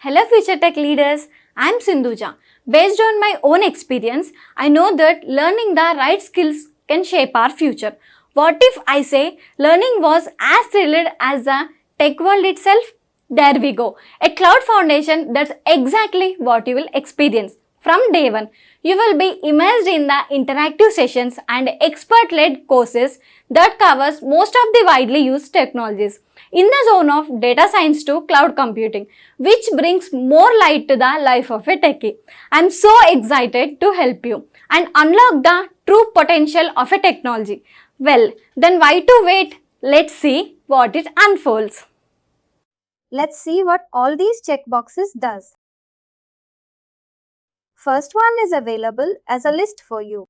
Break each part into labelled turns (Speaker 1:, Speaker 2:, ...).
Speaker 1: Hello future tech leaders, I am Sindhuja. Based on my own experience, I know that learning the right skills can shape our future. What if I say learning was as thrilled as the tech world itself? There we go. A cloud foundation, that's exactly what you will experience. From day one, you will be immersed in the interactive sessions and expert-led courses that covers most of the widely used technologies in the zone of data science to cloud computing, which brings more light to the life of a techie. I'm so excited to help you and unlock the true potential of a technology. Well, then why to wait? Let's see what it unfolds.
Speaker 2: Let's see what all these checkboxes does. First one is available as a list for you.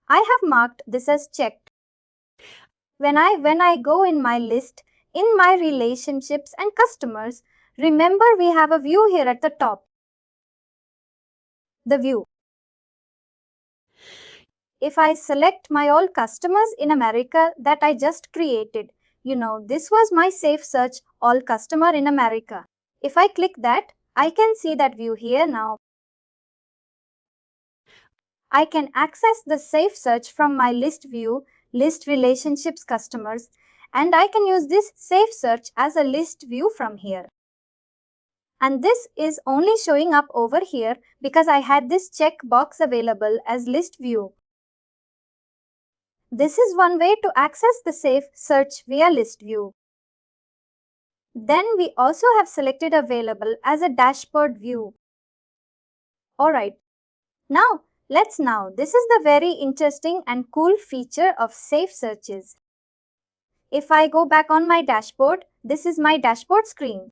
Speaker 2: I have marked this as checked. When I go in my list, in my relationships and customers, remember we have a view here at the top. The view. If I select my all customers in America that I just created, this was my safe search all customer in America. If I click that, I can see that view here now. I can access the safe search from my list view, list relationships customers, and I can use this safe search as a list view from here. And this is only showing up over here because I had this checkbox available as list view. This is one way to access the safe search via list view. Then we also have selected available as a dashboard view. Alright, this is the very interesting and cool feature of safe searches. If I go back on my dashboard, this is my dashboard screen.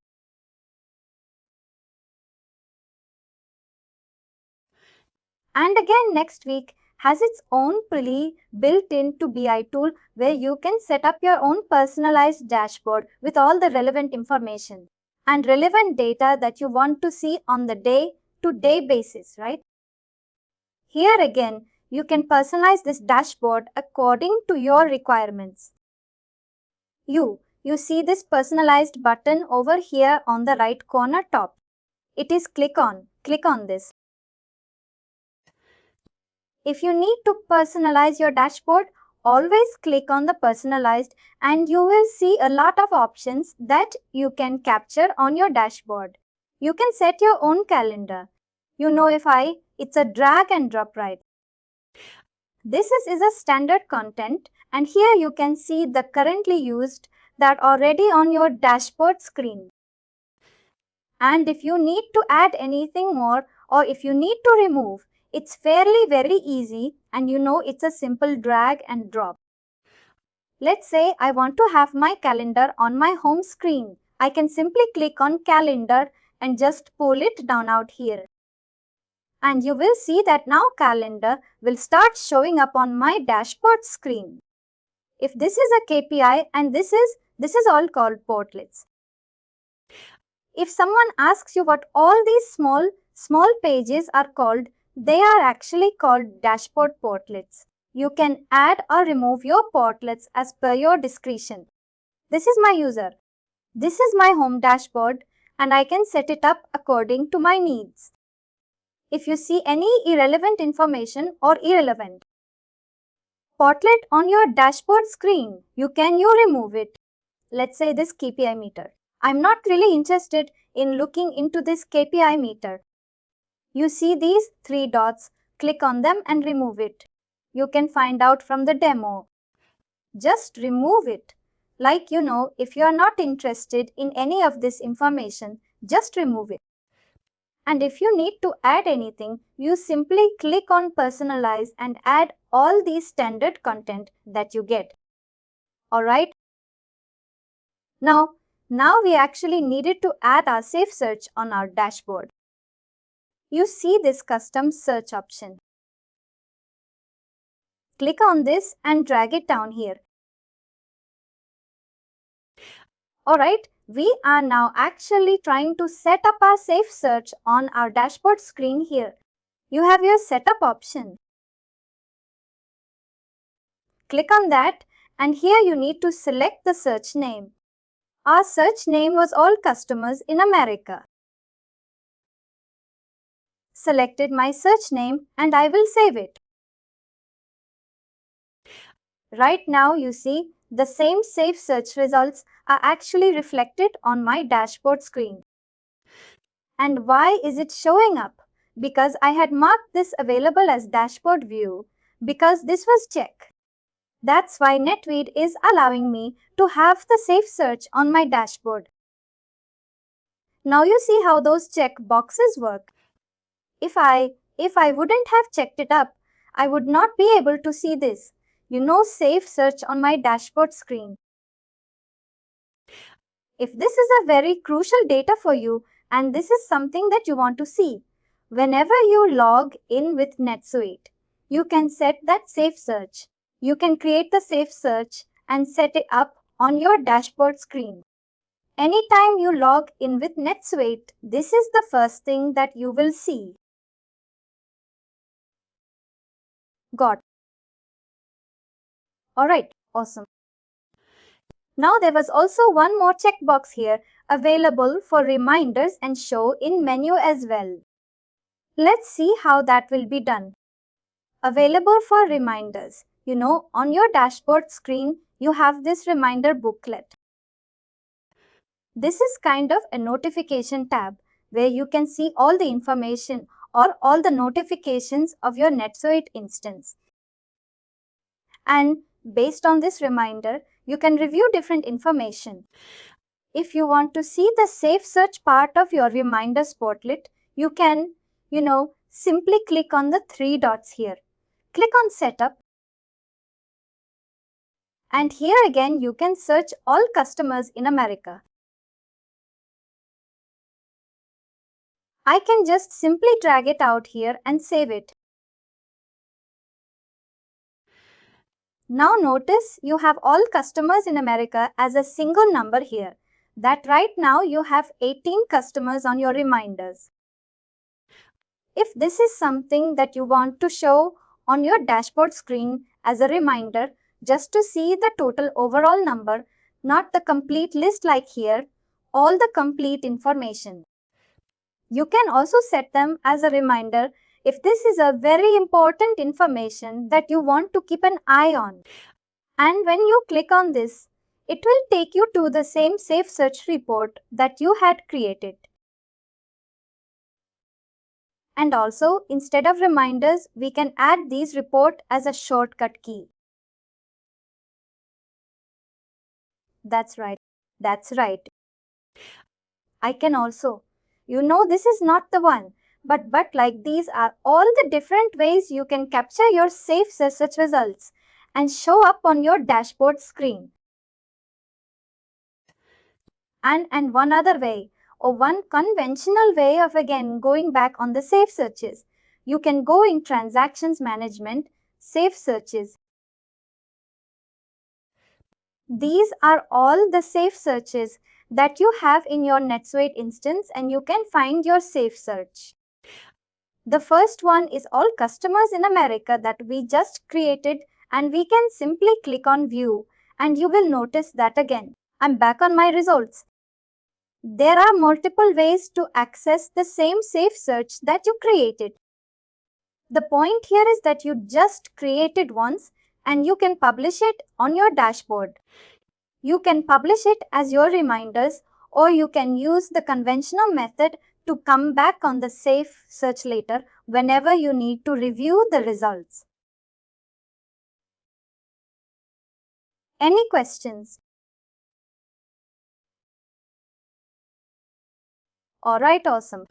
Speaker 2: And again next week has its own built-in to BI tool where you can set up your own personalized dashboard with all the relevant information and relevant data that you want to see on the day-to-day basis, right? Here again, you can personalize this dashboard according to your requirements. You see this personalized button over here on the right corner top. It is click on this. If you need to personalize your dashboard, always click on the personalized and you will see a lot of options that you can capture on your dashboard. You can set your own calendar. It's a drag and drop right. This is a standard content and here you can see the currently used that already on your dashboard screen. And if you need to add anything more or if you need to remove, it's fairly very easy and it's a simple drag and drop. Let's say I want to have my calendar on my home screen. I can simply click on calendar and just pull it down out here. And you will see that now calendar will start showing up on my dashboard screen. If this is a KPI and this is all called portlets. If someone asks you what all these small pages are called, they are actually called dashboard portlets. You can add or remove your portlets as per your discretion. This is my user. This is my home dashboard and I can set it up according to my needs. If you see any irrelevant information or irrelevant portlet on your dashboard screen, you remove it. Let's say this KPI meter. I'm not really interested in looking into this KPI meter. You see these 3 dots, click on them and remove it. You can find out from the demo. Just remove it. If you are not interested in any of this information, just remove it. And if you need to add anything, you simply click on personalize and add all these standard content that you get. Alright? Now we actually needed to add our safe search on our dashboard. You see this custom search option. Click on this and drag it down here. Alright, we are now actually trying to set up our safe search on our dashboard screen here. You have your setup option. Click on that and here you need to select the search name. Our search name was all customers in America. selected my search name and I will save it. Right now you see the same saved search results are actually reflected on my dashboard screen. And why is it showing up? Because I had marked this available as dashboard view because this was checked. That's why NetSuite is allowing me to have the safe search on my dashboard. Now you see how those check boxes work. If I wouldn't have checked it up, I would not be able to see this, safe search on my dashboard screen. If this is a very crucial data for you and this is something that you want to see, whenever you log in with NetSuite, you can set that safe search. You can create the safe search and set it up on your dashboard screen. Anytime you log in with NetSuite, this is the first thing that you will see. Got it. Alright, awesome. Now there was also one more checkbox here available for reminders and show in menu as well. Let's see how that will be done. Available for reminders. On your dashboard screen, you have this reminder booklet. This is kind of a notification tab where you can see all the information or all the notifications of your NetSuite instance. And based on this reminder, you can review different information. If you want to see the safe search part of your reminders portlet, you can, simply click on the three dots here. Click on Setup. And here again, you can search all customers in America. I can just simply drag it out here and save it. Now notice you have all customers in America as a single number here. That right now you have 18 customers on your reminders. If this is something that you want to show on your dashboard screen as a reminder, just to see the total overall number, not the complete list like here, all the complete information. You can also set them as a reminder if this is a very important information that you want to keep an eye on. And when you click on this, it will take you to the same safe search report that you had created. And also, instead of reminders, we can add these reports as a shortcut key. That's right. I can also. This is not the one, but like these are all the different ways you can capture your safe search results and show up on your dashboard screen. And one other way, or one conventional way of again going back on the safe searches, you can go in Transactions Management, Safe Searches. These are all the safe searches that you have in your NetSuite instance and you can find your safe search. The first one is all customers in America that we just created and we can simply click on View and you will notice that again. I'm back on my results. There are multiple ways to access the same safe search that you created. The point here is that you just created once and you can publish it on your dashboard. You can publish it as your reminders or you can use the conventional method to come back on the safe search later whenever you need to review the results. Any questions? Alright, awesome.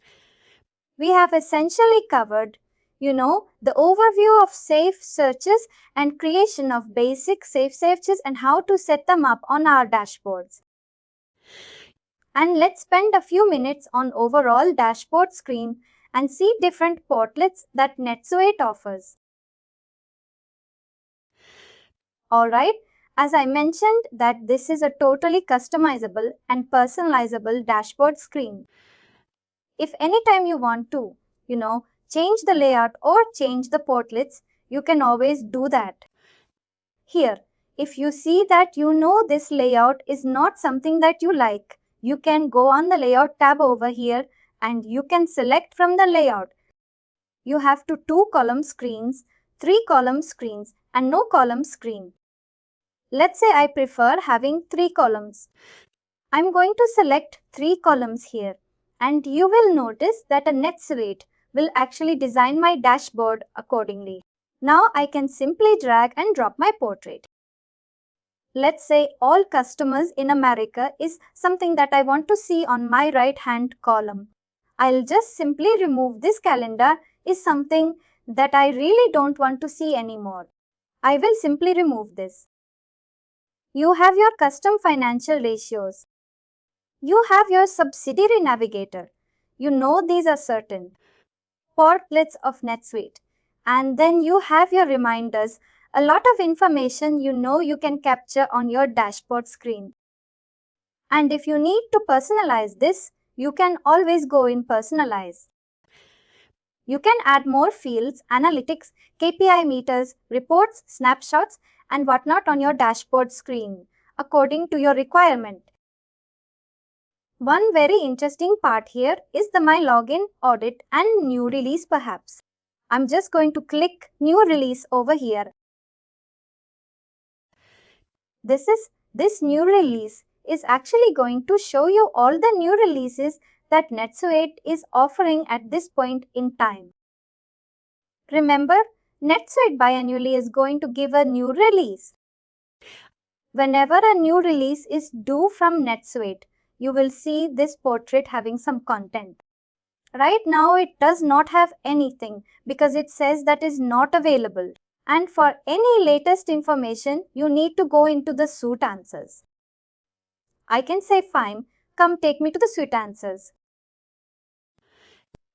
Speaker 2: We have essentially covered, the overview of safe searches and creation of basic safe searches and how to set them up on our dashboards. And let's spend a few minutes on overall dashboard screen and see different portlets that NetSuite offers. Alright, as I mentioned that this is a totally customizable and personalizable dashboard screen. If anytime you want to, change the layout or change the portlets, you can always do that. Here, if you see that this layout is not something that you like, you can go on the layout tab over here and you can select from the layout. You have 2 column screens, 3 column screens, and no column screen. Let's say I prefer having 3 columns. I'm going to select 3 columns here, and you will notice that a NetSuite will actually design my dashboard accordingly. Now I can simply drag and drop my portrait. Let's say all customers in America is something that I want to see on my right hand column. I'll just simply remove this calendar is something that I really don't want to see anymore. I will simply remove this. You have your custom financial ratios. You have your subsidiary navigator. You know these are certain. Portlets of NetSuite. And then you have your reminders, a lot of information you know you can capture on your dashboard screen. And if you need to personalize this, you can always go in personalize. You can add more fields, analytics, KPI meters, reports, snapshots, and whatnot on your dashboard screen according to your requirement. One very interesting part here is the My Login, Audit and New Release perhaps. I'm just going to click New Release over here. This new release is actually going to show you all the new releases that NetSuite is offering at this point in time. Remember, NetSuite biannually is going to give a new release. Whenever a new release is due from NetSuite, you will see this portrait having some content. Right now it does not have anything because it says that is not available. And for any latest information, you need to go into the suite answers. I can say fine, come take me to the suite answers.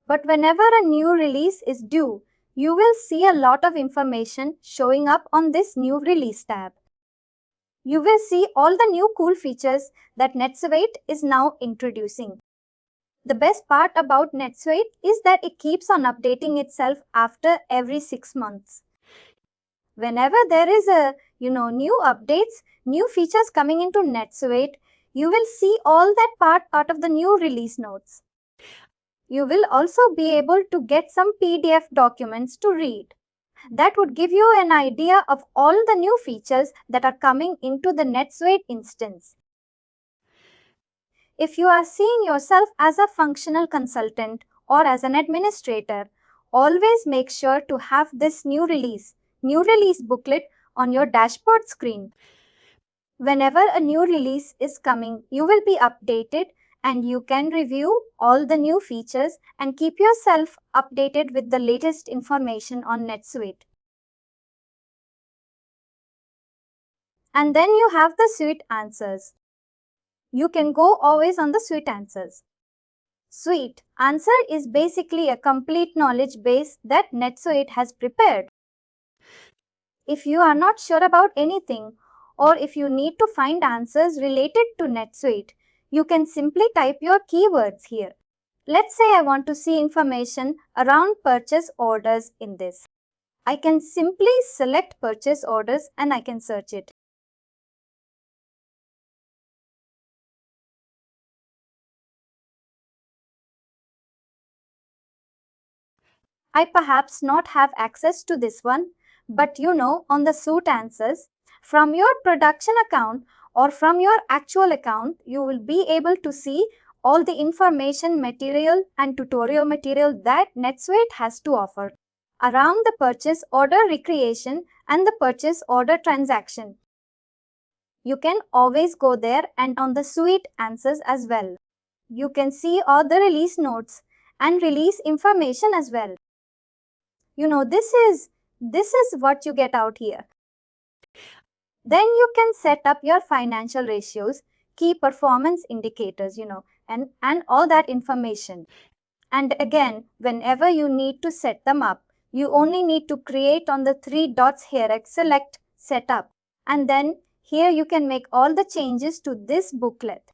Speaker 2: But whenever a new release is due, you will see a lot of information showing up on this new release tab. You will see all the new cool features that NetSuite is now introducing. The best part about NetSuite is that it keeps on updating itself after every 6 months. Whenever there is a new updates, new features coming into NetSuite, you will see all that part of the new release notes. You will also be able to get some PDF documents to read. That would give you an idea of all the new features that are coming into the NetSuite instance. If you are seeing yourself as a functional consultant or as an administrator, always make sure to have this new release booklet on your dashboard screen. Whenever a new release is coming, you will be updated and you can review all the new features and keep yourself updated with the latest information on NetSuite. And then you have the suite answers. You can go always on the suite answers. Suite answer is basically a complete knowledge base that NetSuite has prepared. If you are not sure about anything, or if you need to find answers related to NetSuite, you can simply type your keywords here. Let's say I want to see information around purchase orders in this. I can simply select purchase orders and I can search it. I perhaps not have access to this one, but on the suite answers, from your production account or from your actual account, you will be able to see all the information material and tutorial material that NetSuite has to offer around the purchase order recreation and the purchase order transaction. You can always go there and on the suite answers as well. You can see all the release notes and release information as well. This is what you get out here. Then you can set up your financial ratios, key performance indicators, and all that information. And again, whenever you need to set them up, you only need to create on the 3 dots here at select setup. And then here you can make all the changes to this booklet.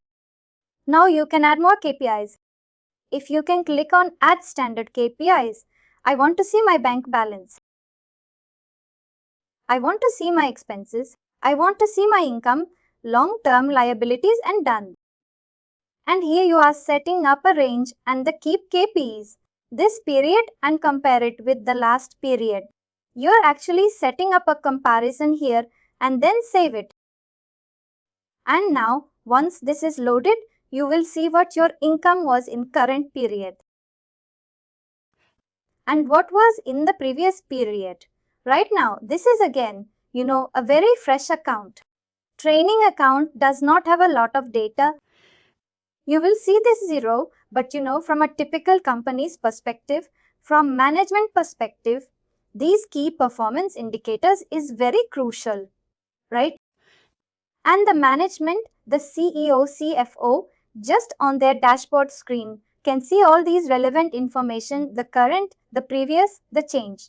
Speaker 2: Now you can add more KPIs. If you can click on add standard KPIs, I want to see my bank balance. I want to see my expenses. I want to see my income, long-term liabilities and done. And here you are setting up a range and the keep KPIs. this period and compare it with the last period. You're actually setting up a comparison here and then save it. And now, once this is loaded, you will see what your income was in current period and what was in the previous period. Right now, this is again, a very fresh account. Training account does not have a lot of data. You will see this 0, but from a typical company's perspective, from management perspective, these key performance indicators is very crucial, right? And the management, the CEO, CFO, just on their dashboard screen can see all these relevant information, the current, the previous, the change.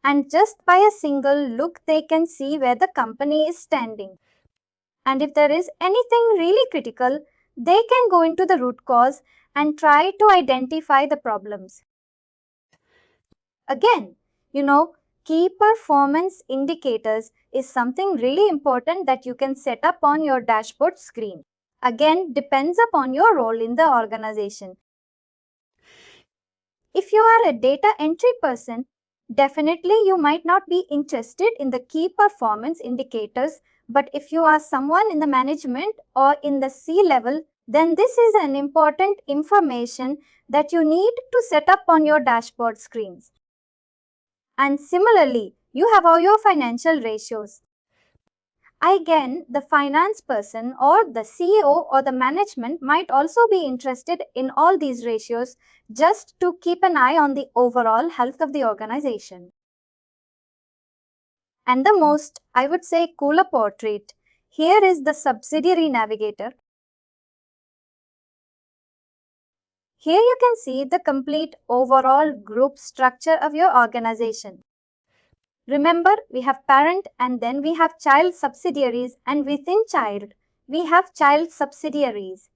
Speaker 2: And just by a single look, they can see where the company is standing. And if there is anything really critical, they can go into the root cause and try to identify the problems. Again, key performance indicators is something really important that you can set up on your dashboard screen. Again, depends upon your role in the organization. If you are a data entry person, definitely you might not be interested in the key performance indicators, but if you are someone in the management or in the C-level, then this is an important information that you need to set up on your dashboard screens. And similarly, you have all your financial ratios. Again, the finance person or the CEO or the management might also be interested in all these ratios just to keep an eye on the overall health of the organization. And the most, I would say, cooler portrait, here is the subsidiary navigator. Here you can see the complete overall group structure of your organization. Remember, we have parent and then we have child subsidiaries, and within child, we have child subsidiaries.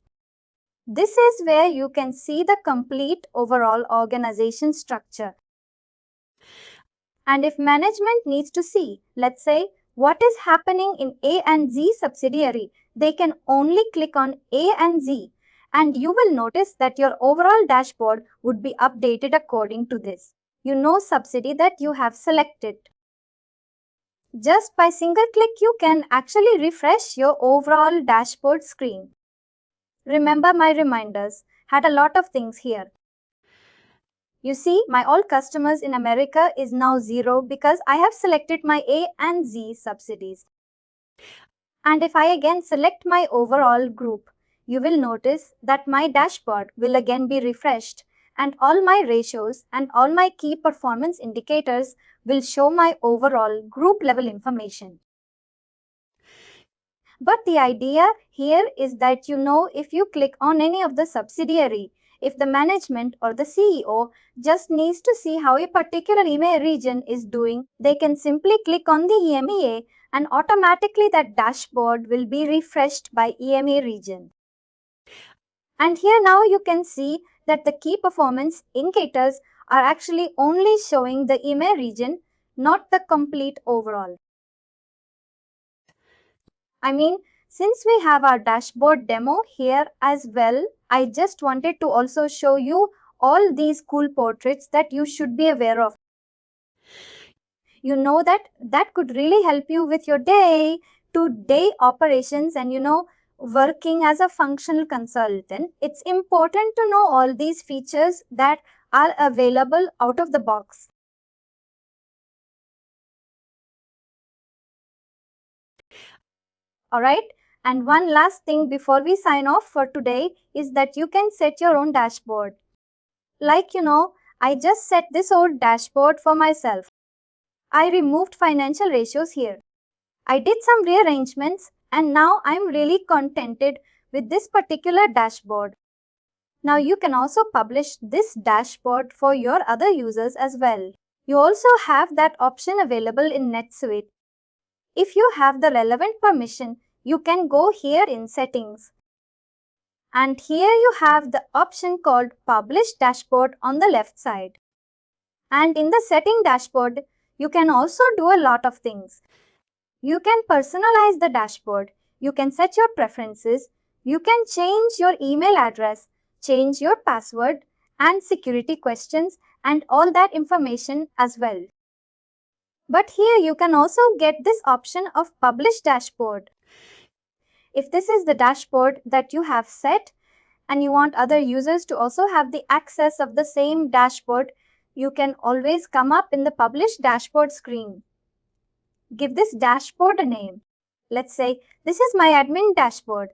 Speaker 2: This is where you can see the complete overall organization structure. And if management needs to see, let's say, what is happening in A and Z subsidiary, they can only click on A and Z, and you will notice that your overall dashboard would be updated according to this. Subsidy that you have selected. Just by single click, you can actually refresh your overall dashboard screen. Remember my reminders had a lot of things here. You see, my all customers in America is now 0 because I have selected my A and Z subsidies. And if I again select my overall group, you will notice that my dashboard will again be refreshed and all my ratios and all my key performance indicators will show my overall group level information. But the idea here is that if you click on any of the subsidiary, if the management or the CEO just needs to see how a particular EMEA region is doing, they can simply click on the EMEA and automatically that dashboard will be refreshed by EMEA region. And here now you can see that the key performance indicators are actually only showing the EMEA region, not the complete overall. Since we have our dashboard demo here as well, I just wanted to also show you all these cool portraits that you should be aware of. That could really help you with your day-to-day operations and working as a functional consultant. It's important to know all these features that are available out of the box. Alright, and one last thing before we sign off for today is that you can set your own dashboard. I just set this old dashboard for myself. I removed financial ratios here. I did some rearrangements and now I'm really contented with this particular dashboard. Now you can also publish this dashboard for your other users as well. You also have that option available in NetSuite. If you have the relevant permission, you can go here in settings. And here you have the option called Publish Dashboard on the left side. And in the setting dashboard, you can also do a lot of things. You can personalize the dashboard. You can set your preferences. You can change your email address, change your password, and security questions and all that information as well. But here you can also get this option of Publish Dashboard. If this is the dashboard that you have set and you want other users to also have the access of the same dashboard, you can always come up in the Publish Dashboard screen. Give this dashboard a name. Let's say this is my admin dashboard.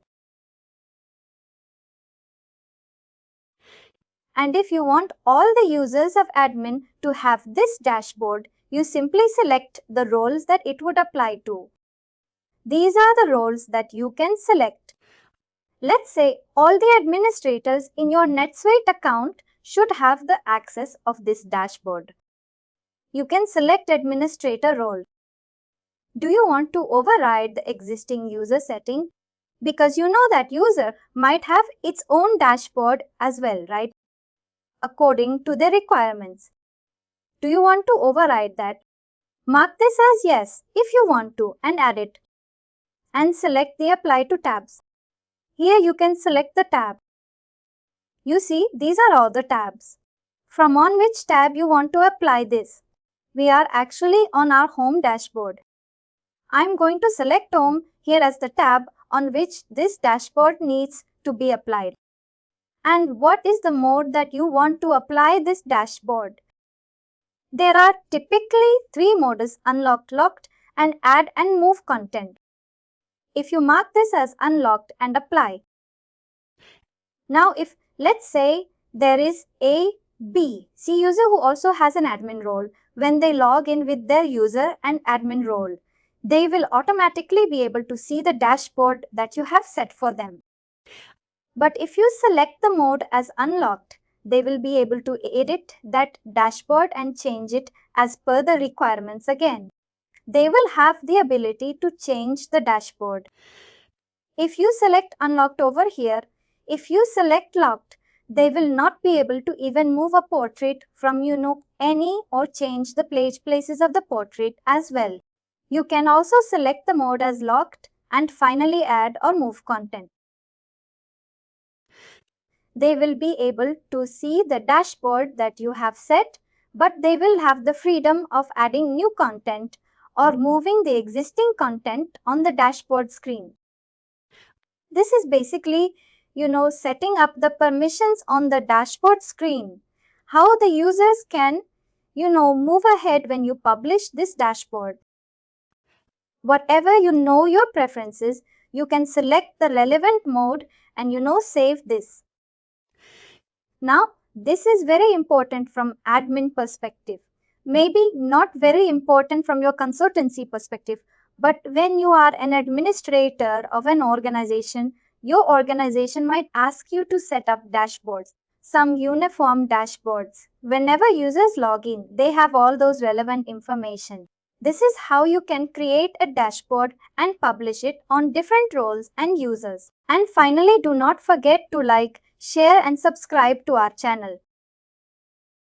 Speaker 2: And if you want all the users of admin to have this dashboard, you simply select the roles that it would apply to. These are the roles that you can select. Let's say all the administrators in your NetSuite account should have the access of this dashboard. You can select administrator role. Do you want to override the existing user setting? Because you know that user might have its own dashboard as well, right? According to the requirements. Do you want to override that? Mark this as yes if you want to and add it. And select the Apply to tabs. Here you can select the tab. You see, these are all the tabs. From on which tab you want to apply this? We are actually on our home dashboard. I'm going to select Home here as the tab on which this dashboard needs to be applied. And what is the mode that you want to apply this dashboard? There are typically 3 modes: Unlocked, Locked, and Add and Move Content. If you mark this as Unlocked and apply. Now if, let's say, there is a C user who also has an admin role, when they log in with their user and admin role, they will automatically be able to see the dashboard that you have set for them. But if you select the mode as Unlocked, they will be able to edit that dashboard and change it as per the requirements again. They will have the ability to change the dashboard. If you select Unlocked over here, if you select Locked, they will not be able to even move a portrait from any or change the places of the portrait as well. You can also select the mode as Locked and finally add or move content. They will be able to see the dashboard that you have set, but they will have the freedom of adding new content or moving the existing content on the dashboard screen. This is basically, setting up the permissions on the dashboard screen. How the users can, move ahead when you publish this dashboard. Whatever your preferences, you can select the relevant mode and save this. Now, this is very important from admin perspective. Maybe not very important from your consultancy perspective, but when you are an administrator of an organization, your organization might ask you to set up dashboards, some uniform dashboards. Whenever users log in, they have all those relevant information. This is how you can create a dashboard and publish it on different roles and users. And finally, do not forget to like, share and subscribe to our channel.